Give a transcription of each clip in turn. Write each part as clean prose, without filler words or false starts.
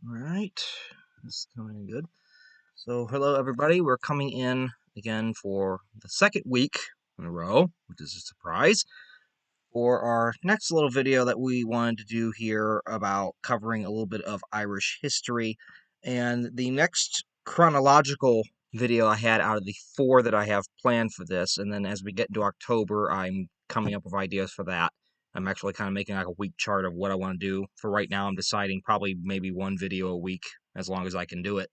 All right, this is coming in good. So, hello everybody. We're coming in again for the second week in a row, which is a surprise, for our next little video that we wanted to do here about covering a little bit of Irish history. And the next chronological video I had out of the four that I have planned for this, and then as we get into October, I'm coming up with ideas for that. I'm actually kind of making like a week chart of what I want to do. For right now, I'm deciding probably maybe one video a week as long as I can do it.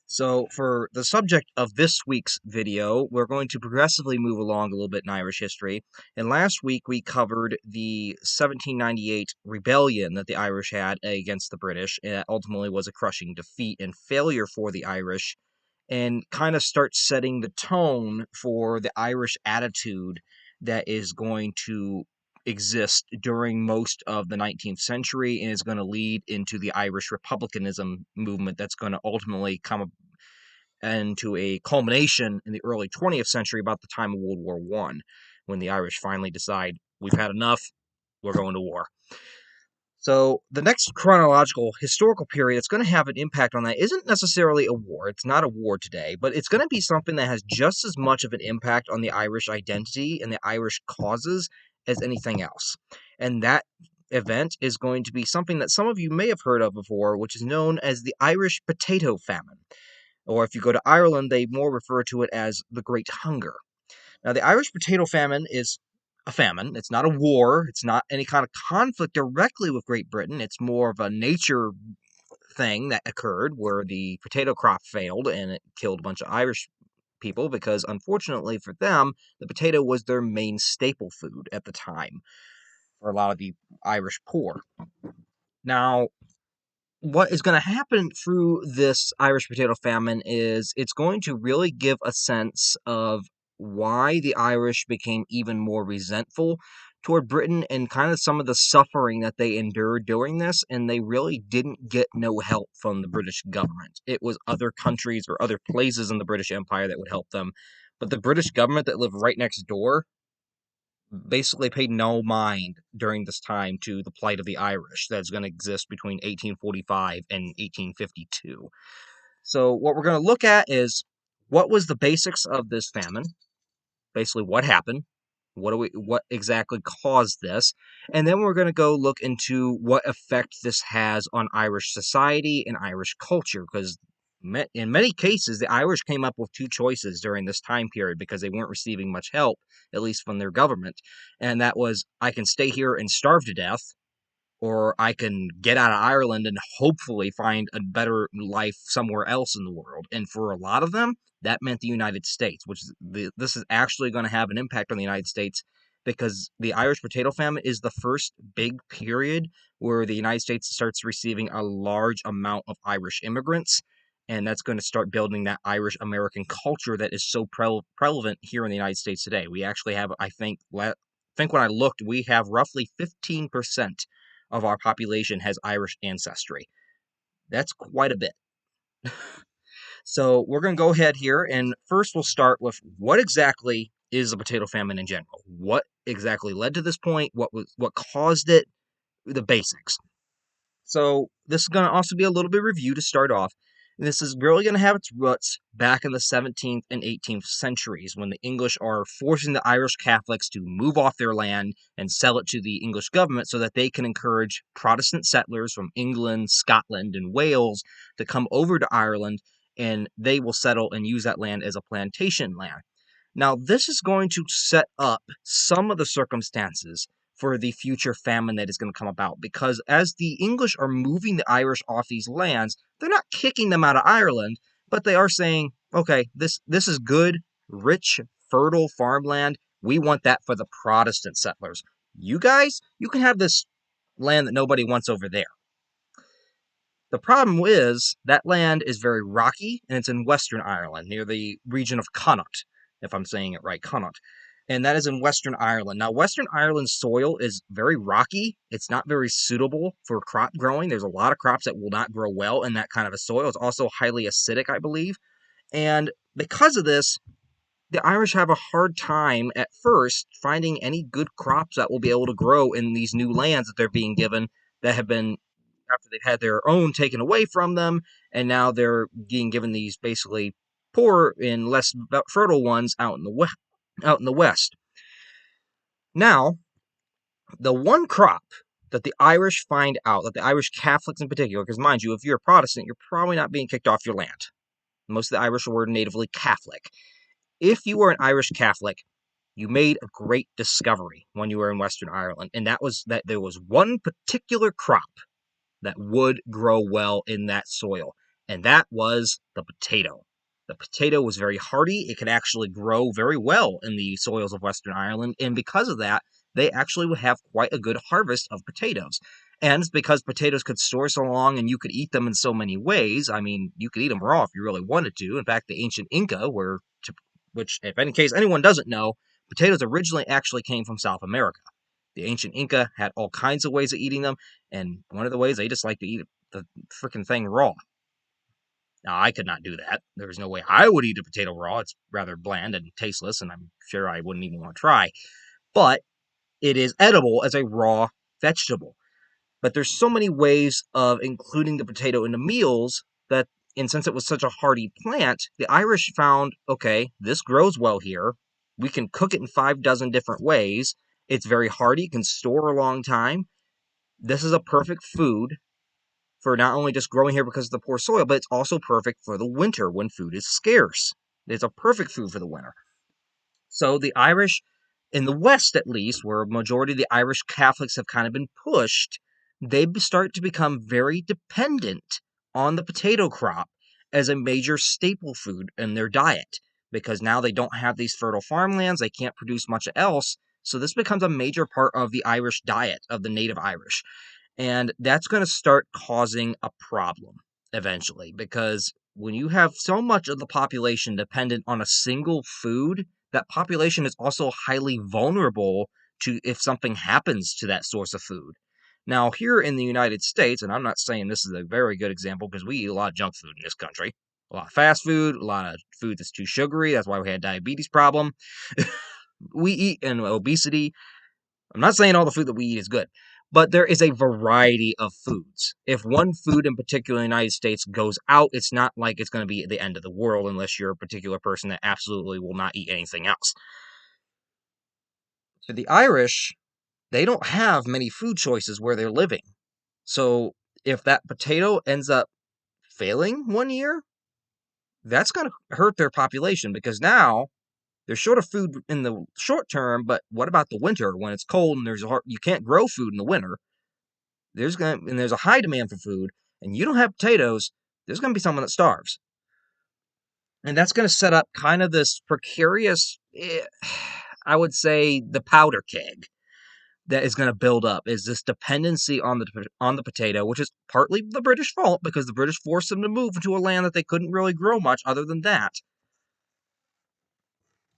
So, for the subject of this week's video, we're going to progressively move along a little bit in Irish history. And last week we covered the 1798 rebellion that the Irish had against the British, and that ultimately was a crushing defeat and failure for the Irish, and kind of starts setting the tone for the Irish attitude that is going to exist during most of the 19th century and is going to lead into the Irish republicanism movement that's going to ultimately come into a culmination in the early 20th century about the time of World War I, when the Irish finally decide, we've had enough, we're going to war. So the next chronological historical period that's going to have an impact on that isn't necessarily a war. It's not a war today, but it's going to be something that has just as much of an impact on the Irish identity and the Irish causes as anything else. And that event is going to be something that some of you may have heard of before, which is known as the Irish Potato Famine. Or if you go to Ireland, they more refer to it as the Great Hunger. Now, the Irish Potato Famine is a famine. It's not a war. It's not any kind of conflict directly with Great Britain. It's more of a nature thing that occurred where the potato crop failed and it killed a bunch of Irish people because, unfortunately for them, the potato was their main staple food at the time for a lot of the Irish poor. Now, what is going to happen through this Irish potato famine is it's going to really give a sense of why the Irish became even more resentful toward Britain and kind of some of the suffering that they endured during this, and they really didn't get no help from the British government. It was other countries or other places in the British Empire that would help them, but the British government that lived right next door basically paid no mind during this time to the plight of the Irish that's going to exist between 1845 and 1852. So what we're going to look at is what was the basics of this famine, basically what happened, what exactly caused this, and then we're going to go look into what effect this has on Irish society and Irish culture, because in many cases the Irish came up with two choices during this time period because they weren't receiving much help, at least from their government, and that was, I can stay here and starve to death, or I can get out of Ireland and hopefully find a better life somewhere else in the world. And for a lot of them, that meant the United States, which is this is actually going to have an impact on the United States because the Irish potato famine is the first big period where the United States starts receiving a large amount of Irish immigrants. And that's going to start building that Irish American culture that is so prevalent here in the United States today. We actually have, I think when I looked, we have roughly 15% of our population has Irish ancestry. That's quite a bit. So we're going to go ahead here, and first we'll start with what exactly is the potato famine in general. What exactly led to this point? What caused it? The basics. So this is going to also be a little bit of review to start off. And this is really going to have its roots back in the 17th and 18th centuries when the English are forcing the Irish Catholics to move off their land and sell it to the English government so that they can encourage Protestant settlers from England, Scotland, and Wales to come over to Ireland, and they will settle and use that land as a plantation land. Now, this is going to set up some of the circumstances for the future famine that is going to come about, because as the English are moving the Irish off these lands, they're not kicking them out of Ireland, but they are saying, okay, this is good, rich, fertile farmland. We want that for the Protestant settlers. You guys, you can have this land that nobody wants over there. The problem is that land is very rocky, and it's in Western Ireland, near the region of Connaught, if I'm saying it right, Connaught. And that is in Western Ireland. Now, Western Ireland's soil is very rocky. It's not very suitable for crop growing. There's a lot of crops that will not grow well in that kind of a soil. It's also highly acidic, I believe. And because of this, the Irish have a hard time at first finding any good crops that will be able to grow in these new lands that they're being given that have been after they've had their own taken away from them, and now they're being given these basically poor and less fertile ones out in the West. Now, the one crop that the Irish find out, that the Irish Catholics in particular, because mind you, if you're a Protestant, you're probably not being kicked off your land. Most of the Irish were natively Catholic. If you were an Irish Catholic, you made a great discovery when you were in Western Ireland, and that was that there was one particular crop that would grow well in that soil, and that was the potato. The potato was very hardy. It could actually grow very well in the soils of Western Ireland, and because of that, they actually would have quite a good harvest of potatoes. And it's because potatoes could store so long and you could eat them in so many ways. I mean, you could eat them raw if you really wanted to. In fact, the ancient Inca which, if in case anyone doesn't know, potatoes originally actually came from South America. The ancient Inca had all kinds of ways of eating them, and one of the ways they just like to eat the freaking thing raw. Now, I could not do that. There's no way I would eat a potato raw. It's rather bland and tasteless, and I'm sure I wouldn't even want to try. But it is edible as a raw vegetable. But there's so many ways of including the potato into meals that, and since it was such a hardy plant, the Irish found, okay, this grows well here. We can cook it in 5 dozen different ways. It's very hardy, can store a long time. This is a perfect food for not only just growing here because of the poor soil, but it's also perfect for the winter when food is scarce. It's a perfect food for the winter. So the Irish, in the West at least, where a majority of the Irish Catholics have kind of been pushed, they start to become very dependent on the potato crop as a major staple food in their diet, because now they don't have these fertile farmlands, they can't produce much else, so this becomes a major part of the Irish diet, of the native Irish. And that's going to start causing a problem eventually, because when you have so much of the population dependent on a single food, that population is also highly vulnerable to if something happens to that source of food. Now, here in the United States, and I'm not saying this is a very good example because we eat a lot of junk food in this country. A lot of fast food, a lot of food that's too sugary. That's why we had diabetes problem. We eat and obesity. I'm not saying all the food that we eat is good, but there is a variety of foods. If one food in particular in the United States goes out, it's not like it's going to be the end of the world unless you're a particular person that absolutely will not eat anything else. So the Irish, they don't have many food choices where they're living. So if that potato ends up failing one year, that's going to hurt their population because now they're short of food in the short term, but what about the winter when it's cold and you can't grow food in the winter? There's a high demand for food, and you don't have potatoes. There's going to be someone that starves, and that's going to set up kind of this precarious, I would say, the powder keg that is going to build up. Is this dependency on the potato, which is partly the British fault because the British forced them to move into a land that they couldn't really grow much other than that.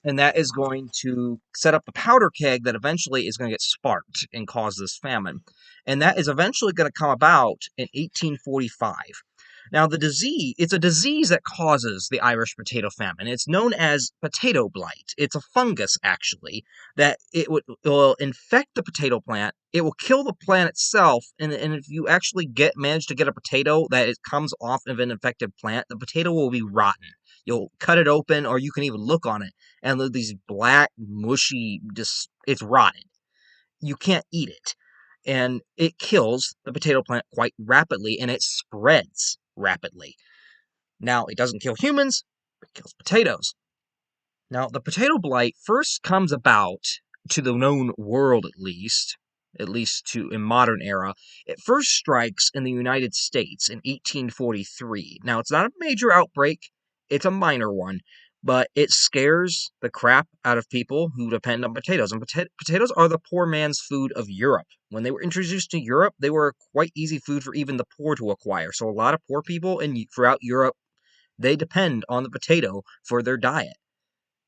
And that is going to set up a powder keg that eventually is going to get sparked and cause this famine. And that is eventually going to come about in 1845. Now, it's a disease that causes the Irish potato famine. It's known as potato blight. It's a fungus, actually, that it will infect the potato plant. It will kill the plant itself, and if you actually manage to get a potato that it comes off of an infected plant, the potato will be rotten. You'll cut it open, or you can even look on it, and these black, mushy, it's rotted. You can't eat it. And it kills the potato plant quite rapidly, and it spreads rapidly. Now, it doesn't kill humans, but it kills potatoes. Now, the potato blight first comes about, to the known world at least to in modern era, it first strikes in the United States in 1843. Now, it's not a major outbreak, it's a minor one, but it scares the crap out of people who depend on potatoes. And potatoes are the poor man's food of Europe. When they were introduced to Europe, they were quite easy food for even the poor to acquire. So a lot of poor people throughout Europe, they depend on the potato for their diet.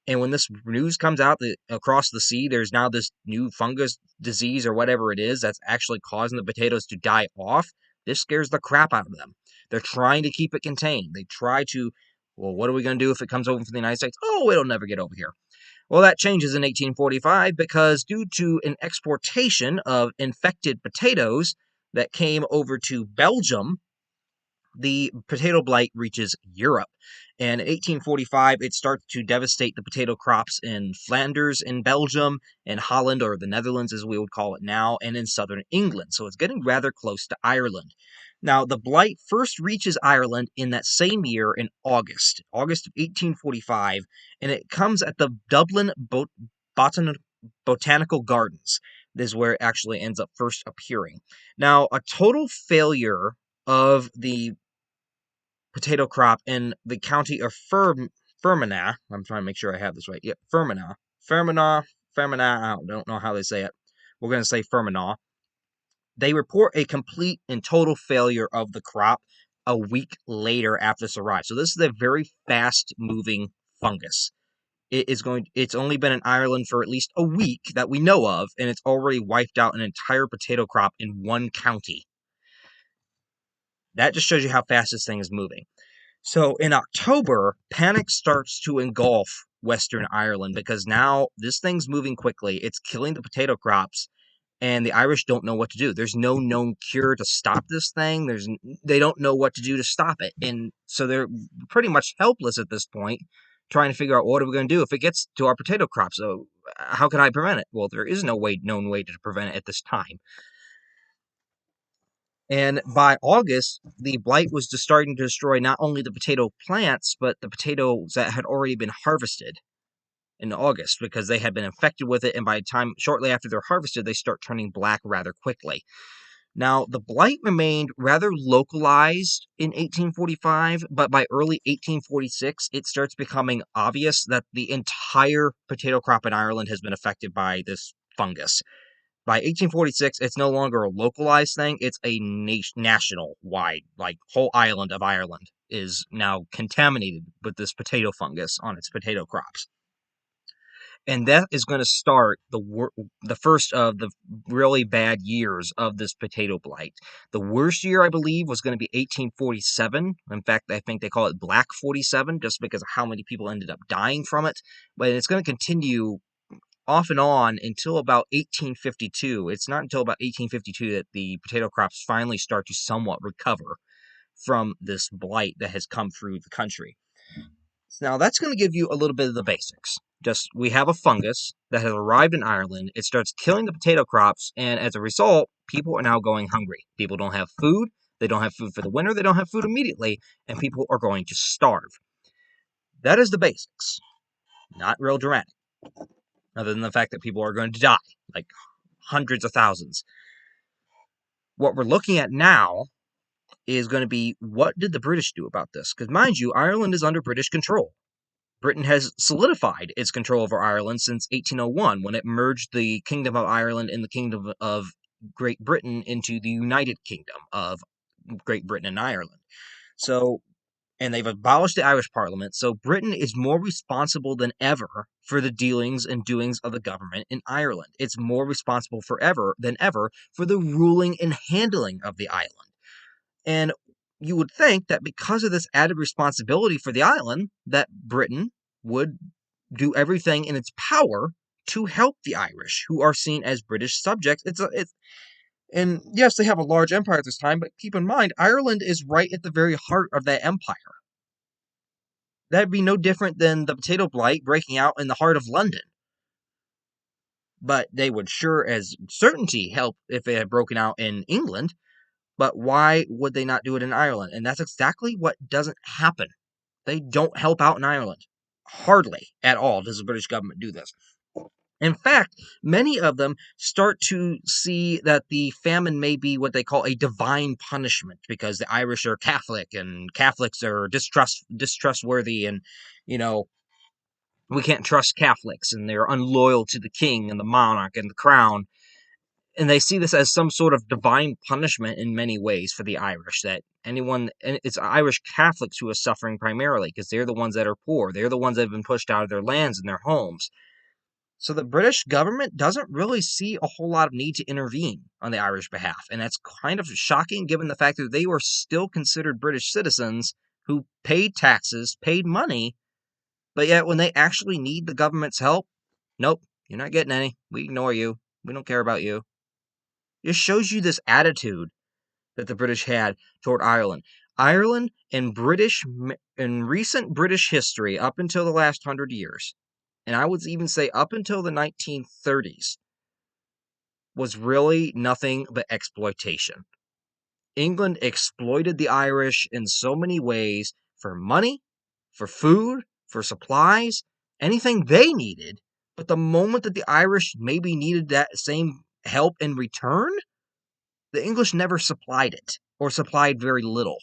And when this news comes out that across the sea, there's now this new fungus disease or whatever it is that's actually causing the potatoes to die off, this scares the crap out of them. They're trying to keep it contained. They try to, well, what are we going to do if it comes over from the United States? Oh, it'll never get over here. Well, that changes in 1845 because due to an exportation of infected potatoes, that came over to Belgium, the potato blight reaches Europe. And in 1845, it starts to devastate the potato crops in Flanders in Belgium, and Holland, or the Netherlands as we would call it now, and in southern England. So it's getting rather close to Ireland. Now, the blight first reaches Ireland in that same year in August of 1845, and it comes at the Dublin Botanical Gardens. This is where it actually ends up first appearing. Now, a total failure of the potato crop in the county of Fermanagh. I'm trying to make sure I have this right. Yeah, Fermanagh. I don't know how they say it. We're going to say Fermanagh. They report a complete and total failure of the crop a week later after this arrives. So this is a very fast-moving fungus. It's only been in Ireland for at least a week that we know of, and it's already wiped out an entire potato crop in one county. That just shows you how fast this thing is moving. So in October, panic starts to engulf Western Ireland because now this thing's moving quickly. It's killing the potato crops, and the Irish don't know what to do. There's no known cure to stop this thing. They don't know what to do to stop it, and so they're pretty much helpless at this point, trying to figure out what are we going to do if it gets to our potato crops. So how can I prevent it? Well, there is no known way to prevent it at this time. And by August, the blight was just starting to destroy not only the potato plants, but the potatoes that had already been harvested in August because they had been infected with it. And by the time, shortly after they're harvested, they start turning black rather quickly. Now, the blight remained rather localized in 1845, but by early 1846, it starts becoming obvious that the entire potato crop in Ireland has been affected by this fungus. By 1846, it's no longer a localized thing. It's a national-wide, like, whole island of Ireland is now contaminated with this potato fungus on its potato crops. And that is going to start the first of the really bad years of this potato blight. The worst year, I believe, was going to be 1847. In fact, I think they call it Black 47, just because of how many people ended up dying from it. But it's going to continue off and on until about 1852. It's not until about 1852 that the potato crops finally start to somewhat recover from this blight that has come through the country. Now, that's going to give you a little bit of the basics. Just, we have a fungus that has arrived in Ireland. It starts killing the potato crops, and as a result, people are now going hungry. People don't have food. They don't have food for the winter. They don't have food immediately, and people are going to starve. That is the basics. Not real dramatic, other than the fact that people are going to die, like hundreds of thousands. What we're looking at now is going to be, what did the British do about this? Because mind you, Ireland is under British control. Britain has solidified its control over Ireland since 1801, when it merged the Kingdom of Ireland and the Kingdom of Great Britain into the United Kingdom of Great Britain and Ireland. So, and they've abolished the Irish Parliament, so Britain is more responsible than ever for the dealings and doings of the government in Ireland. It's more responsible than ever for the ruling and handling of the island. And you would think that because of this added responsibility for the island, that Britain would do everything in its power to help the Irish, who are seen as British subjects. And yes, they have a large empire at this time, but keep in mind, Ireland is right at the very heart of that empire. That'd be no different than the potato blight breaking out in the heart of London. But they would sure as certainty help if it had broken out in England. But why would they not do it in Ireland? And that's exactly what doesn't happen. They don't help out in Ireland. Hardly at all does the British government do this. In fact, many of them start to see that the famine may be what they call a divine punishment because the Irish are Catholic and Catholics are distrustworthy and, we can't trust Catholics and they're unloyal to the king and the monarch and the crown. And they see this as some sort of divine punishment in many ways for the Irish, that and it's Irish Catholics who are suffering primarily because they're the ones that are poor. They're the ones that have been pushed out of their lands and their homes. So the British government doesn't really see a whole lot of need to intervene on the Irish behalf. And that's kind of shocking given the fact that they were still considered British citizens who paid taxes, paid money, but yet when they actually need the government's help, nope, you're not getting any. We ignore you. We don't care about you. It shows you this attitude that the British had toward Ireland. Ireland in recent British history, up until the last 100 years, and I would even say up until the 1930s, was really nothing but exploitation. England exploited the Irish in so many ways for money, for food, for supplies, anything they needed. But the moment that the Irish maybe needed that same help in return, the English never supplied it, or supplied very little.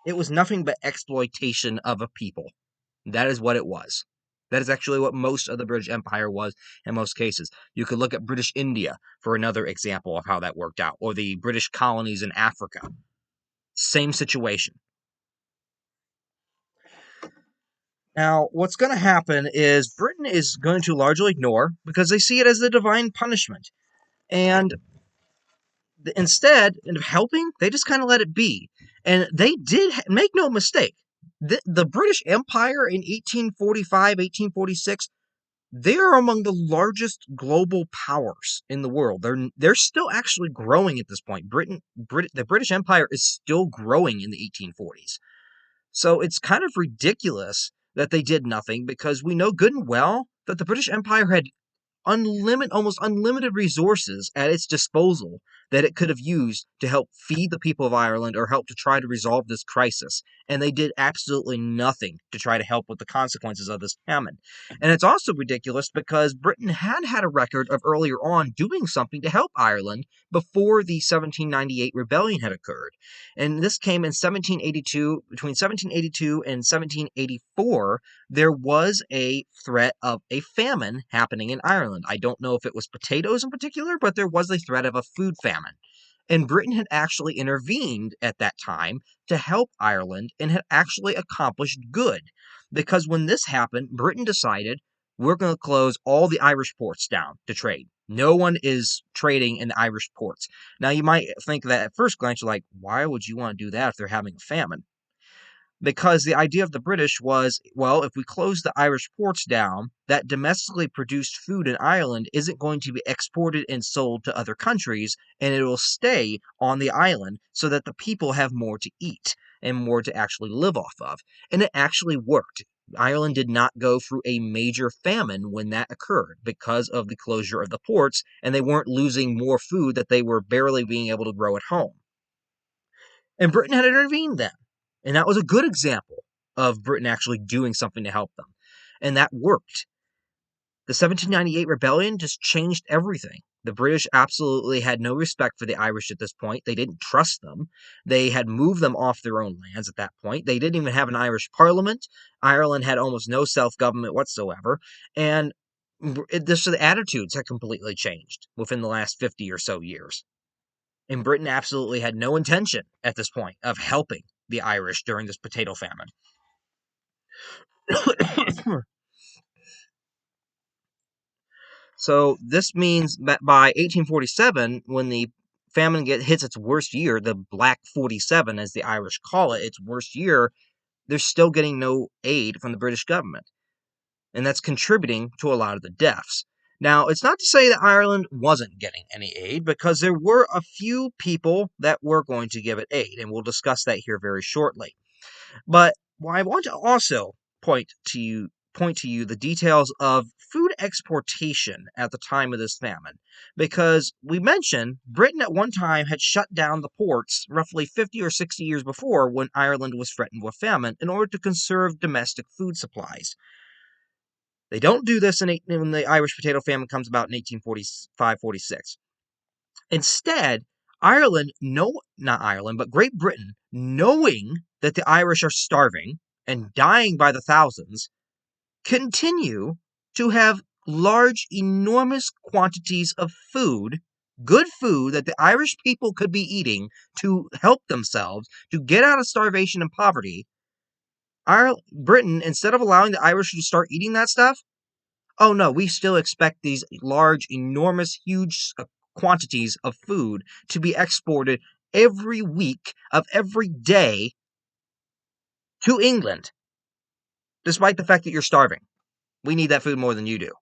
It was nothing but exploitation of a people. That is what it was. That is actually what most of the British Empire was in most cases. You could look at British India for another example of how that worked out, or the British colonies in Africa. Same situation. Now, what's going to happen is Britain is going to largely ignore because they see it as the divine punishment. And instead of helping, they just kind of let it be. And they did make no mistake. The British Empire in 1845, 1846, they are among the largest global powers in the world. They're still actually growing at this point. The British Empire is still growing in the 1840s. So it's kind of ridiculous that they did nothing because we know good and well that the British Empire had almost unlimited resources at its disposal that it could have used to help feed the people of Ireland or help to try to resolve this crisis. And they did absolutely nothing to try to help with the consequences of this famine. And it's also ridiculous because Britain had a record of earlier on doing something to help Ireland before the 1798 rebellion had occurred. And this came in 1782, between 1782 and 1784, there was a threat of a famine happening in Ireland. I don't know if it was potatoes in particular, but there was a threat of a food famine. And Britain had actually intervened at that time to help Ireland and had actually accomplished good. Because when this happened, Britain decided we're going to close all the Irish ports down to trade. No one is trading in the Irish ports. Now, you might think that at first glance, you're like, why would you want to do that if they're having a famine? Because the idea of the British was, well, if we close the Irish ports down, that domestically produced food in Ireland isn't going to be exported and sold to other countries, and it will stay on the island so that the people have more to eat and more to actually live off of. And it actually worked. Ireland did not go through a major famine when that occurred because of the closure of the ports, and they weren't losing more food that they were barely being able to grow at home. And Britain had intervened then. And that was a good example of Britain actually doing something to help them. And that worked. The 1798 rebellion just changed everything. The British absolutely had no respect for the Irish at this point. They didn't trust them. They had moved them off their own lands at that point. They didn't even have an Irish parliament. Ireland had almost no self-government whatsoever. And the attitudes had completely changed within the last 50 or so years. And Britain absolutely had no intention at this point of helping the Irish during this potato famine. So this means that by 1847, when the famine hits its worst year, the Black 47, as the Irish call it, its worst year, they're still getting no aid from the British government. And that's contributing to a lot of the deaths. Now, it's not to say that Ireland wasn't getting any aid, because there were a few people that were going to give it aid, and we'll discuss that here very shortly. But I want to also point to you the details of food exportation at the time of this famine, because we mentioned Britain at one time had shut down the ports roughly 50 or 60 years before when Ireland was threatened with famine in order to conserve domestic food supplies. They don't do this when the Irish potato famine comes about in 1845-46. Instead, not Ireland, but Great Britain, knowing that the Irish are starving and dying by the thousands, continue to have large, enormous quantities of food, good food that the Irish people could be eating to help themselves, to get out of starvation and poverty. Britain, instead of allowing the Irish to start eating that stuff, oh no, we still expect these large, enormous, huge quantities of food to be exported every week of every day to England, despite the fact that you're starving. We need that food more than you do.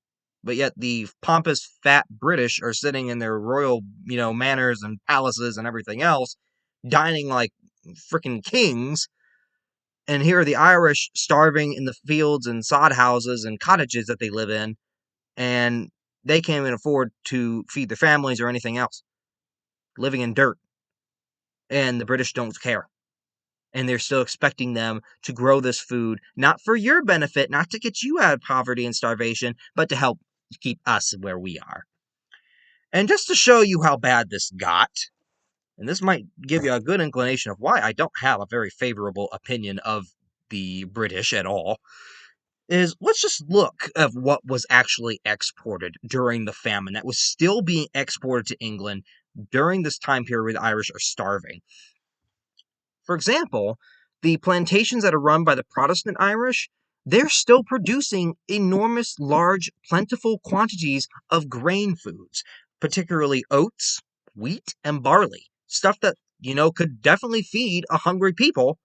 But yet the pompous, fat British are sitting in their royal, manors and palaces and everything else, dining like freaking kings. And here are the Irish starving in the fields and sod houses and cottages that they live in, and they can't even afford to feed their families or anything else, living in dirt. And the British don't care. And they're still expecting them to grow this food, not for your benefit, not to get you out of poverty and starvation, but to help keep us where we are. And just to show you how bad this got, and this might give you a good inclination of why I don't have a very favorable opinion of the British at all, is let's just look at what was actually exported during the famine that was still being exported to England during this time period where the Irish are starving. For example, the plantations that are run by the Protestant Irish, they're still producing enormous, large, plentiful quantities of grain foods, particularly oats, wheat, and barley. Stuff that, could definitely feed a hungry people.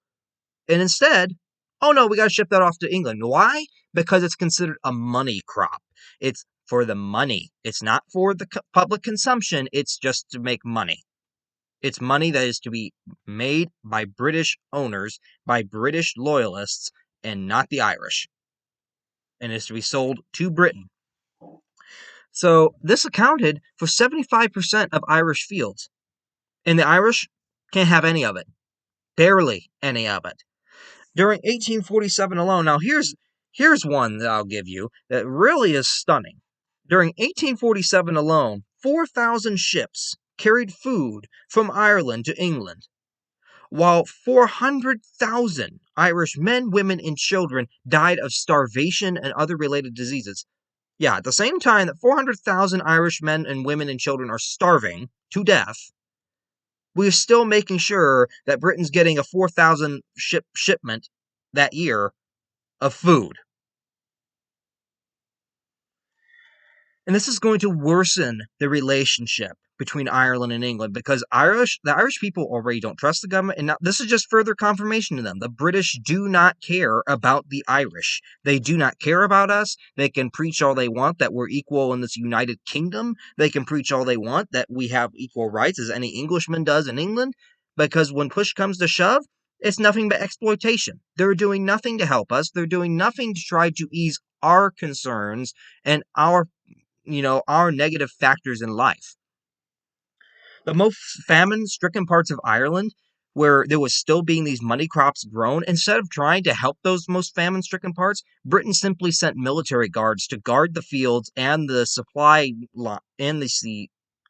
And instead, oh no, we got to ship that off to England. Why? Because it's considered a money crop. It's for the money. It's not for the public consumption. It's just to make money. It's money that is to be made by British owners, by British loyalists, and not the Irish. And is to be sold to Britain. So this accounted for 75% of Irish fields. And the Irish can't have any of it. Barely any of it. During 1847 alone, now here's one that I'll give you that really is stunning. During 1847 alone, 4,000 ships carried food from Ireland to England, while 400,000 Irish men, women, and children died of starvation and other related diseases. Yeah, at the same time that 400,000 Irish men and women and children are starving to death, we're still making sure that Britain's getting a 4,000 shipment that year of food. And this is going to worsen the relationship between Ireland and England because the Irish people already don't trust the government. And now, this is just further confirmation to them. The British do not care about the Irish. They do not care about us. They can preach all they want that we're equal in this United Kingdom. They can preach all they want that we have equal rights as any Englishman does in England. Because when push comes to shove, it's nothing but exploitation. They're doing nothing to help us. They're doing nothing to try to ease our concerns and our negative factors in life. The most famine-stricken parts of Ireland, where there was still being these money crops grown, instead of trying to help those most famine-stricken parts, Britain simply sent military guards to guard the fields and the supply and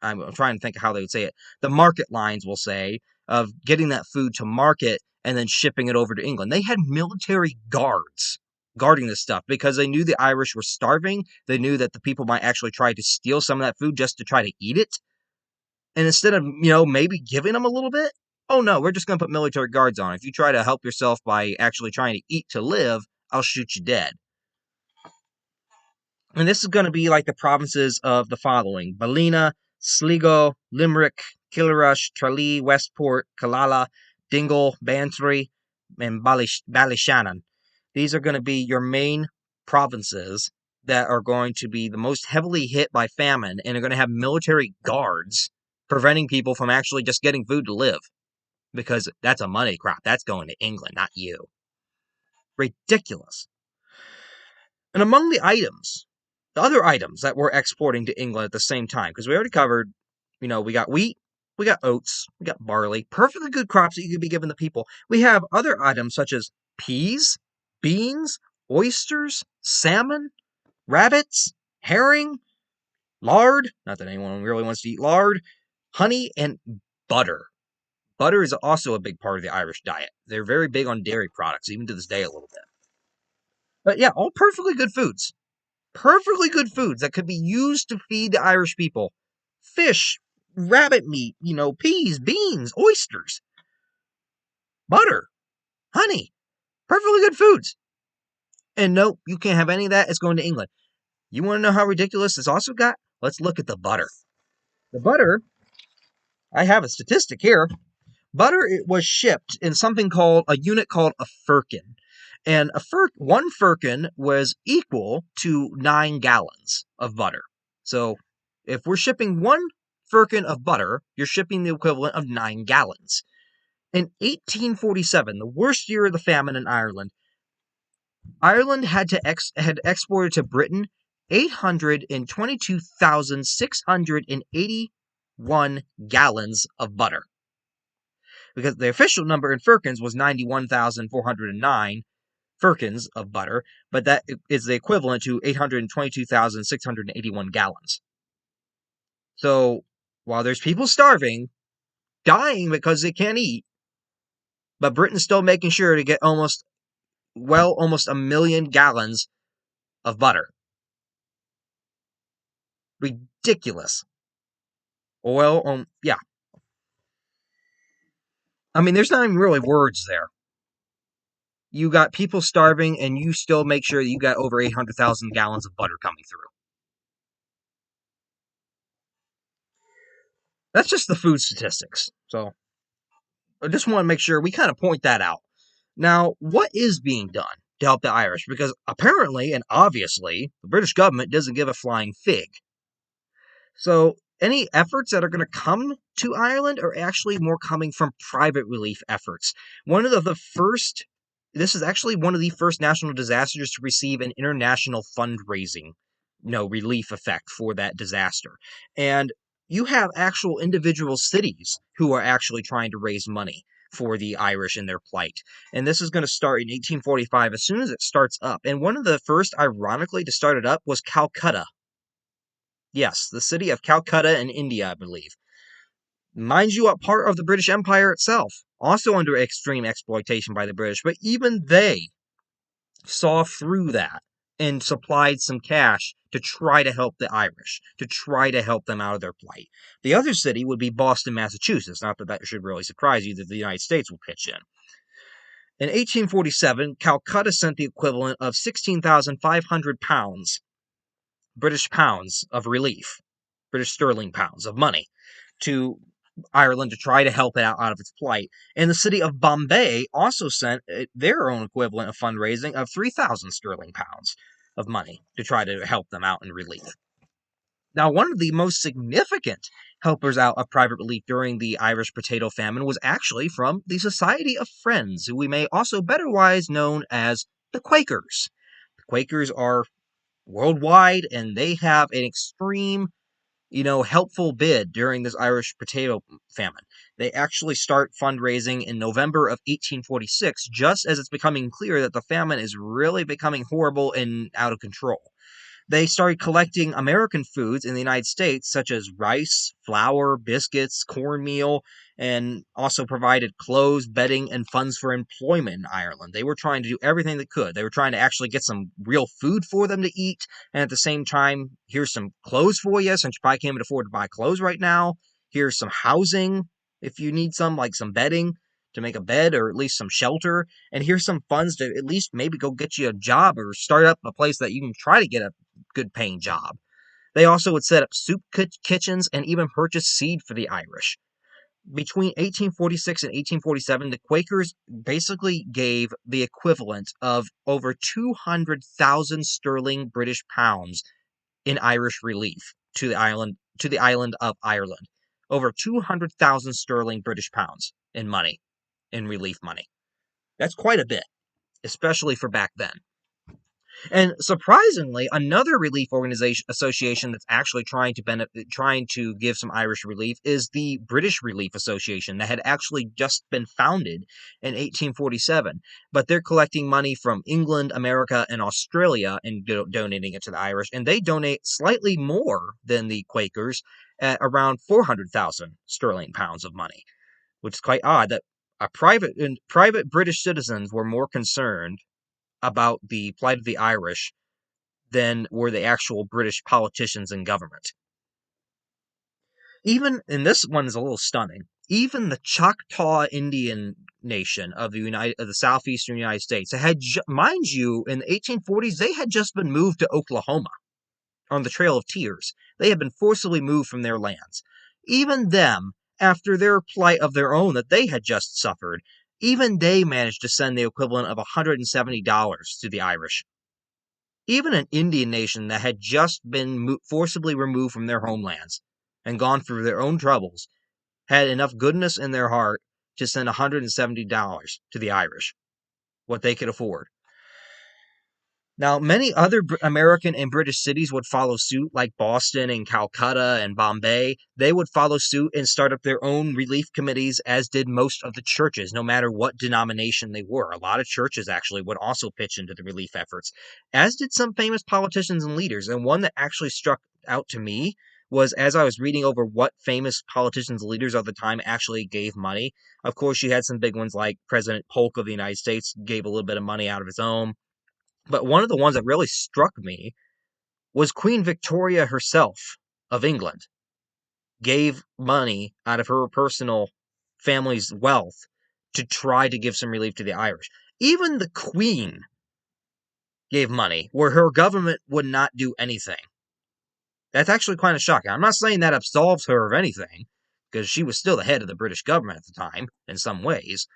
I'm trying to think of how they would say it. The market lines, we'll say, of getting that food to market and then shipping it over to England. They had military guards guarding this stuff because they knew the Irish were starving. They knew that the people might actually try to steal some of that food just to try to eat it. And instead of, maybe giving them a little bit, oh no, we're just going to put military guards on. If you try to help yourself by actually trying to eat to live, I'll shoot you dead. And this is going to be like the provinces of the following: Ballina, Sligo, Limerick, Kilrush, Tralee, Westport, Killala, Dingle, Bantry, and Ballyshannon. These are going to be your main provinces that are going to be the most heavily hit by famine and are going to have military guards preventing people from actually just getting food to live. Because that's a money crop. That's going to England, not you. Ridiculous. And among the other items that we're exporting to England at the same time, because we already covered, we got wheat, we got oats, we got barley, perfectly good crops that you could be giving the people. We have other items such as peas, beans, oysters, salmon, rabbits, herring, lard, not that anyone really wants to eat lard, honey, and butter. Butter is also a big part of the Irish diet. They're very big on dairy products, even to this day a little bit. But yeah, all perfectly good foods. Perfectly good foods that could be used to feed the Irish people. Fish, rabbit meat, peas, beans, oysters, butter, honey. Perfectly good foods. And no, you can't have any of that. It's going to England. You want to know how ridiculous this also got? Let's look at the butter. The butter, I have a statistic here. Butter, it was shipped in something called a unit called a firkin. And one firkin was equal to 9 gallons of butter. So if we're shipping one firkin of butter, you're shipping the equivalent of 9 gallons. In 1847, the worst year of the famine in Ireland, Ireland had exported to Britain 822,681 gallons of butter. Because the official number in firkins was 91,409 firkins of butter, but that is the equivalent to 822,681 gallons. So, while there's people starving, dying because they can't eat, but Britain's still making sure to get almost a million gallons of butter. Ridiculous. Well, yeah. I mean, there's not even really words there. You got people starving, and you still make sure that you got over 800,000 gallons of butter coming through. That's just the food statistics. So, I just want to make sure we kind of point that out. Now, what is being done to help the Irish? Because apparently and obviously, the British government doesn't give a flying fig. So, any efforts that are going to come to Ireland are actually more coming from private relief efforts. This is actually one of the first national disasters to receive an international fundraising, relief effect for that disaster. And you have actual individual cities who are actually trying to raise money for the Irish and their plight. And this is going to start in 1845 as soon as it starts up. And one of the first, ironically, to start it up was Calcutta. Yes, the city of Calcutta in India, I believe. Mind you, a part of the British Empire itself, also under extreme exploitation by the British, but even they saw through that and supplied some cash to try to help the Irish, to try to help them out of their plight. The other city would be Boston, Massachusetts. Not that that should really surprise you that the United States will pitch in. In 1847, Calcutta sent the equivalent of 16,500 pounds, British pounds of relief, British sterling pounds of money, to Ireland to try to help it out of its plight. And the city of Bombay also sent their own equivalent of fundraising of 3,000 sterling pounds of money to try to help them out in relief. Now, one of the most significant helpers out of private relief during the Irish Potato Famine was actually from the Society of Friends, who we may also betterwise known as the Quakers. The Quakers are worldwide, and they have an extreme helpful bid during this Irish potato famine. They actually start fundraising in November of 1846, just as it's becoming clear that the famine is really becoming horrible and out of control. They started collecting American foods in the United States, such as rice, flour, biscuits, cornmeal, and also provided clothes, bedding, and funds for employment in Ireland. They were trying to do everything they could. They were trying to actually get some real food for them to eat, and at the same time, here's some clothes for you, since you probably can't afford to buy clothes right now. Here's some housing, if you need some, like some bedding to make a bed or at least some shelter. And here's some funds to at least maybe go get you a job or start up a place that you can try to get a good paying job. They also would set up soup kitchens and even purchase seed for the Irish. Between 1846 and 1847, the Quakers basically gave the equivalent of over 200,000 sterling British pounds in Irish relief to the island of Ireland. Over 200,000 sterling British pounds in money, in relief money. That's quite a bit, especially for back then. And surprisingly, another relief association that's actually trying to give some Irish relief is the British Relief Association that had actually just been founded in 1847. But they're collecting money from England, America, and Australia and donating it to the Irish. And they donate slightly more than the Quakers at around 400,000 sterling pounds of money, which is quite odd that private British citizens were more concerned about the plight of the Irish than were the actual British politicians and government. And this one is a little stunning, even the Choctaw Indian nation of the southeastern United States, mind you, in the 1840s, they had just been moved to Oklahoma on the Trail of Tears. They had been forcibly moved from their lands. Even them, after their plight of their own that they had just suffered, even they managed to send the equivalent of $170 to the Irish. Even an Indian nation that had just been forcibly removed from their homelands and gone through their own troubles had enough goodness in their heart to send $170 to the Irish, what they could afford. Now, many other American and British cities would follow suit, like Boston and Calcutta and Bombay. They would follow suit and start up their own relief committees, as did most of the churches, no matter what denomination they were. A lot of churches actually would also pitch into the relief efforts, as did some famous politicians and leaders. And one that actually struck out to me was, as I was reading over what famous politicians and leaders of the time actually gave money. Of course, you had some big ones like President Polk of the United States gave a little bit of money out of his own. But one of the ones that really struck me was Queen Victoria herself of England gave money out of her personal family's wealth to try to give some relief to the Irish. Even the Queen gave money where her government would not do anything. That's actually kind of shocking. I'm not saying that absolves her of anything, because she was still the head of the British government at the time, in some ways.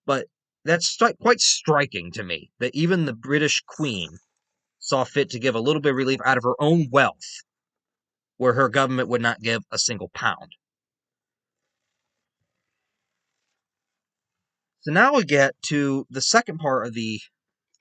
But that's quite striking to me, that even the British Queen saw fit to give a little bit of relief out of her own wealth, where her government would not give a single pound. So now we get to the second part of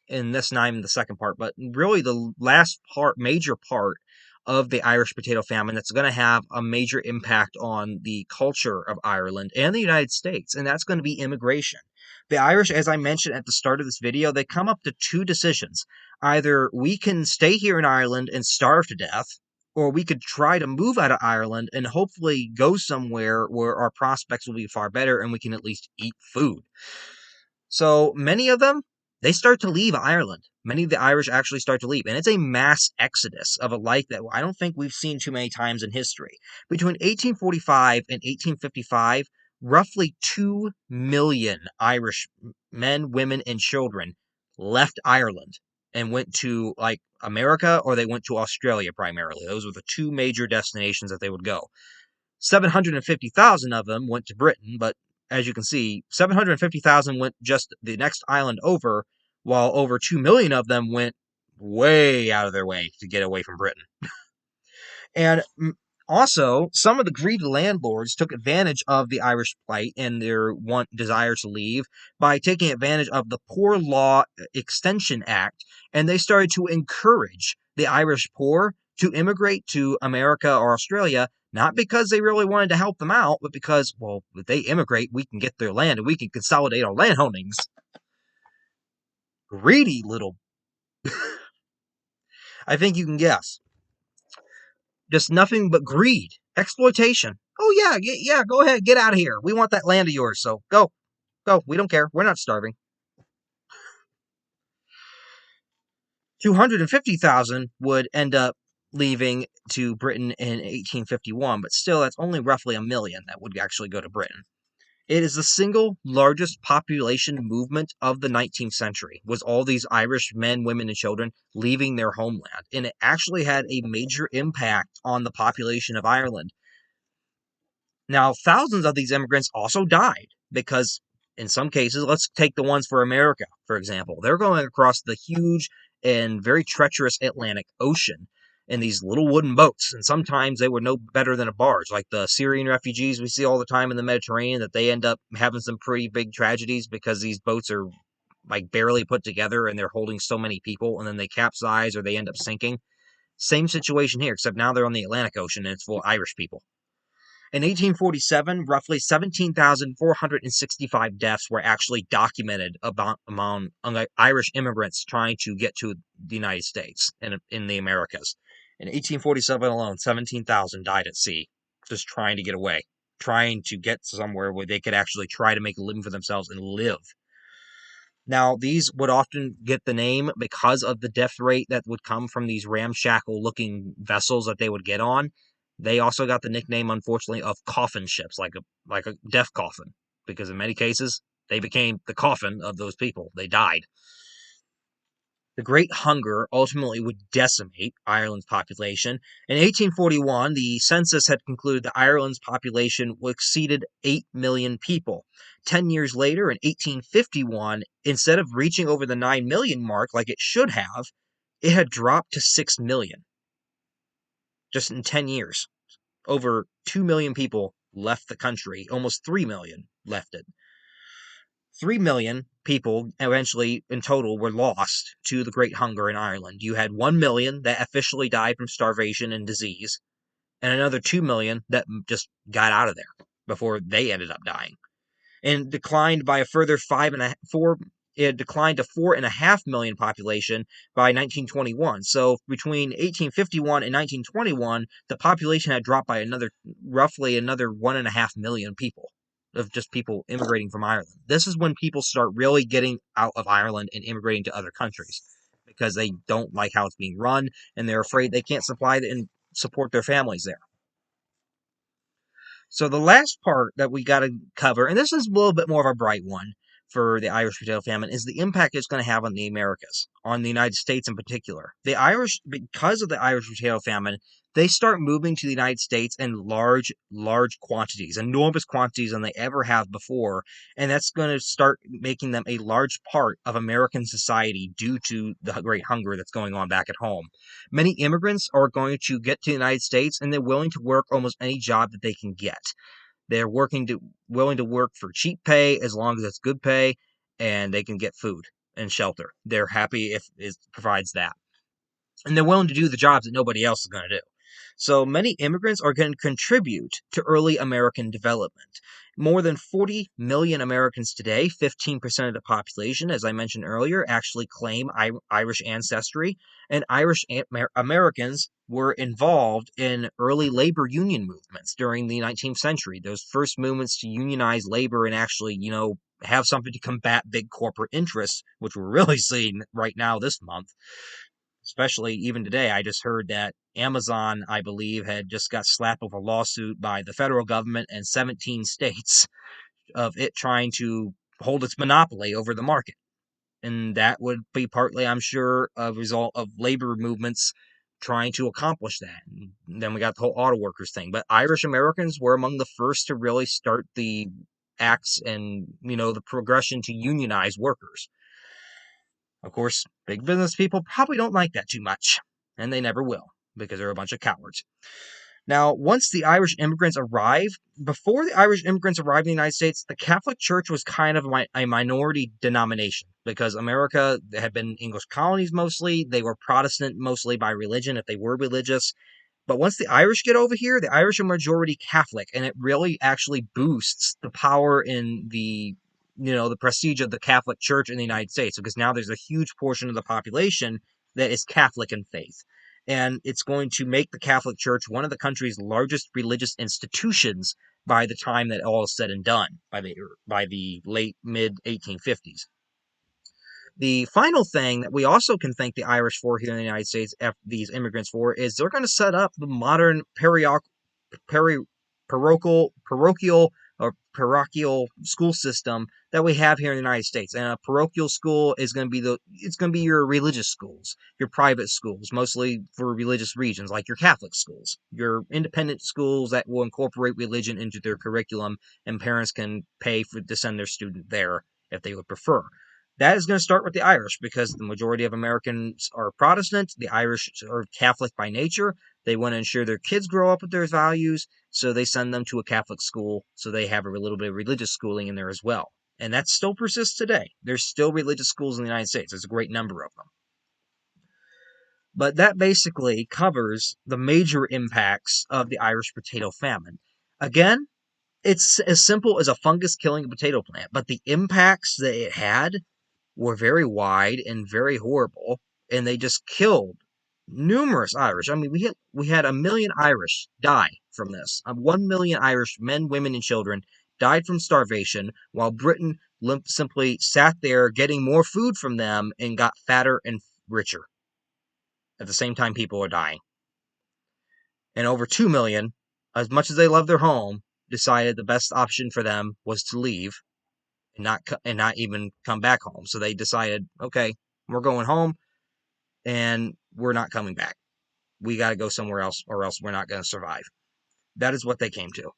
and this not even the second part, but really the last part, major part of the Irish potato famine that's going to have a major impact on the culture of Ireland and the United States, and that's going to be immigration. The Irish, as I mentioned at the start of this video, they come up to two decisions. Either we can stay here in Ireland and starve to death, or we could try to move out of Ireland and hopefully go somewhere where our prospects will be far better and we can at least eat food. So many of them, they start to leave Ireland. Many of the Irish actually start to leave, and it's a mass exodus of a like that I don't think we've seen too many times in history. Between 1845 and 1855, roughly 2 million Irish men, women, and children left Ireland and went to like America, or they went to Australia primarily. Those were the two major destinations that they would go. 750,000 of them went to Britain, but as you can see, 750,000 went just the next island over, while over 2 million of them went way out of their way to get away from Britain. And also, some of the greedy landlords took advantage of the Irish plight and their desire to leave by taking advantage of the Poor Law Extension Act, and they started to encourage the Irish poor to immigrate to America or Australia, not because they really wanted to help them out, but because, well, if they immigrate, we can get their land and we can consolidate our land holdings. Greedy little... I think you can guess. Just nothing but greed. Exploitation. Oh, yeah, go ahead, get out of here. We want that land of yours, so go. We don't care. We're not starving. 250,000 would end up leaving to Britain in 1851, but still, that's only roughly a million that would actually go to Britain. It is the single largest population movement of the 19th century, was all these Irish men, women, and children leaving their homeland, and it actually had a major impact on the population of Ireland. Now, thousands of these immigrants also died because, in some cases, let's take the ones for America, for example. They're going across the huge and very treacherous Atlantic Ocean in these little wooden boats, and sometimes they were no better than a barge, like the Syrian refugees we see all the time in the Mediterranean, that they end up having some pretty big tragedies because these boats are like barely put together and they're holding so many people, and then they capsize or they end up sinking. Same situation here, except now they're on the Atlantic Ocean and it's full of Irish people. In 1847, roughly 17,465 deaths were actually documented among Irish immigrants trying to get to the United States and in the Americas. In 1847 alone, 17,000 died at sea, just trying to get away, trying to get somewhere where they could actually try to make a living for themselves and live. Now, these would often get the name because of the death rate that would come from these ramshackle-looking vessels that they would get on. They also got the nickname, unfortunately, of coffin ships, like a death coffin, because in many cases, they became the coffin of those people. They died. The Great Hunger ultimately would decimate Ireland's population. In 1841, the census had concluded that Ireland's population exceeded 8 million people. 10 years later, in 1851, instead of reaching over the 9 million mark like it should have, it had dropped to 6 million just in 10 years. Over 2 million people left the country, almost 3 million left it. 3 million people eventually in total were lost to the Great Hunger in Ireland. You had 1 million that officially died from starvation and disease, and another 2 million that just got out of there before they ended up dying. And declined by a further 5.5, it declined to 4.5 million population by 1921. So between 1851 and 1921, the population had dropped by roughly another 1.5 million people of just people immigrating from Ireland. This is when people start really getting out of Ireland and immigrating to other countries because they don't like how it's being run and they're afraid they can't support their families there. So the last part that we got to cover, and this is a little bit more of a bright one for the Irish Potato Famine, is the impact it's going to have on the Americas, on the United States in particular. The Irish, because of the Irish Potato Famine, they start moving to the United States in large quantities, enormous quantities than they ever have before, and that's going to start making them a large part of American society due to the great hunger that's going on back at home. Many immigrants are going to get to the United States and they're willing to work almost any job that they can get. They're willing to work for cheap pay as long as it's good pay and they can get food and shelter. They're happy if it provides that. And they're willing to do the jobs that nobody else is going to do. So many immigrants are going to contribute to early American development. More than 40 million Americans today, 15% of the population, as I mentioned earlier, actually claim Irish ancestry, and Irish Americans were involved in early labor union movements during the 19th century. Those first movements to unionize labor and actually, have something to combat big corporate interests, which we're really seeing right now this month. Especially even today, I just heard that Amazon, I believe, had just got slapped with a lawsuit by the federal government and 17 states of it trying to hold its monopoly over the market. And that would be partly, I'm sure, a result of labor movements trying to accomplish that. And then we got the whole auto workers thing. But Irish Americans were among the first to really start the acts and, the progression to unionize workers. Of course, big business people probably don't like that too much, and they never will, because they're a bunch of cowards. Now, once the Irish immigrants arrived, before the Irish immigrants arrived in the United States, the Catholic Church was kind of a minority denomination, because America had been English colonies mostly. They were Protestant mostly by religion, if they were religious. But once the Irish get over here, the Irish are majority Catholic, and it really actually boosts the power in the prestige of the Catholic Church in the United States, because now there's a huge portion of the population that is Catholic in faith. And it's going to make the Catholic Church one of the country's largest religious institutions by the time that all is said and done, by the late mid 1850s. The final thing that we also can thank the Irish for here in the United States, these immigrants for, is they're going to set up the modern parochial school system that we have here in the United States. And a parochial school is going to be your religious schools, your private schools, mostly for religious regions, like your Catholic schools, your independent schools that will incorporate religion into their curriculum, and parents can pay to send their student there if they would prefer. That is going to start with the Irish, because the majority of Americans are Protestant. The Irish are Catholic by nature. They want to ensure their kids grow up with their values, so they send them to a Catholic school, so they have a little bit of religious schooling in there as well. And that still persists today. There's still religious schools in the United States. There's a great number of them. But that basically covers the major impacts of the Irish potato famine. Again, it's as simple as a fungus killing a potato plant, but the impacts that it had were very wide and very horrible, and they just killed numerous Irish. I mean, we had 1 million Irish die from this. 1 million Irish men, women, and children died from starvation, while Britain simply sat there getting more food from them and got fatter and richer. At the same time, people are dying. And over 2 million, as much as they love their home, decided the best option for them was to leave and not even come back home. So they decided, okay, we're going home and we're not coming back. We got to go somewhere else, or else we're not going to survive. That is what they came to.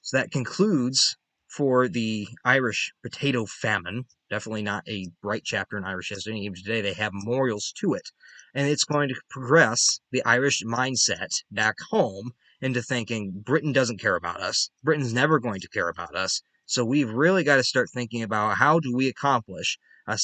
So that concludes for the Irish Potato Famine. Definitely not a bright chapter in Irish history. Even today, they have memorials to it. And it's going to progress the Irish mindset back home into thinking Britain doesn't care about us. Britain's never going to care about us. So we've really got to start thinking about how do we accomplish a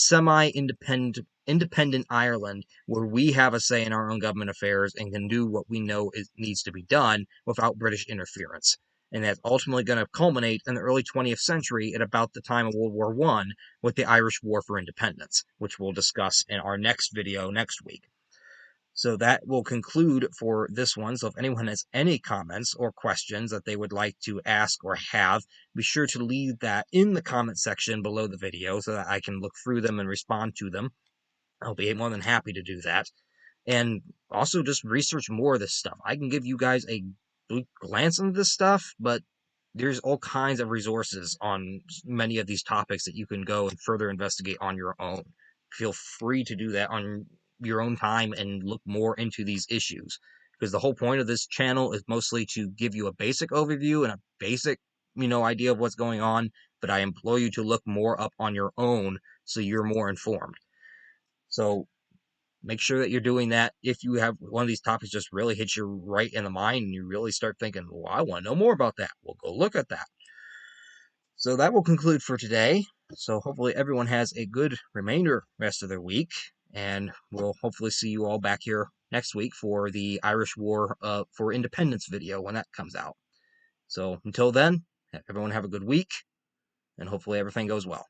independent Ireland where we have a say in our own government affairs and can do what we know needs to be done without British interference. And that's ultimately going to culminate in the early 20th century at about the time of World War I with the Irish War for Independence, which we'll discuss in our next video next week. So that will conclude for this one. So if anyone has any comments or questions that they would like to ask or have, be sure to leave that in the comment section below the video so that I can look through them and respond to them. I'll be more than happy to do that. And also just research more of this stuff. I can give you guys a glance into this stuff, but there's all kinds of resources on many of these topics that you can go and further investigate on your own. Feel free to do that on your own time and look more into these issues, because the whole point of this channel is mostly to give you a basic overview and a basic, idea of what's going on, but I implore you to look more up on your own so you're more informed. So make sure that you're doing that. If you have one of these topics just really hits you right in the mind and you really start thinking, well, I want to know more about that, well, go look at that. So that will conclude for today. So hopefully everyone has a good rest of their week, and we'll hopefully see you all back here next week for the Irish War for Independence video when that comes out. So until then, everyone have a good week, and hopefully everything goes well.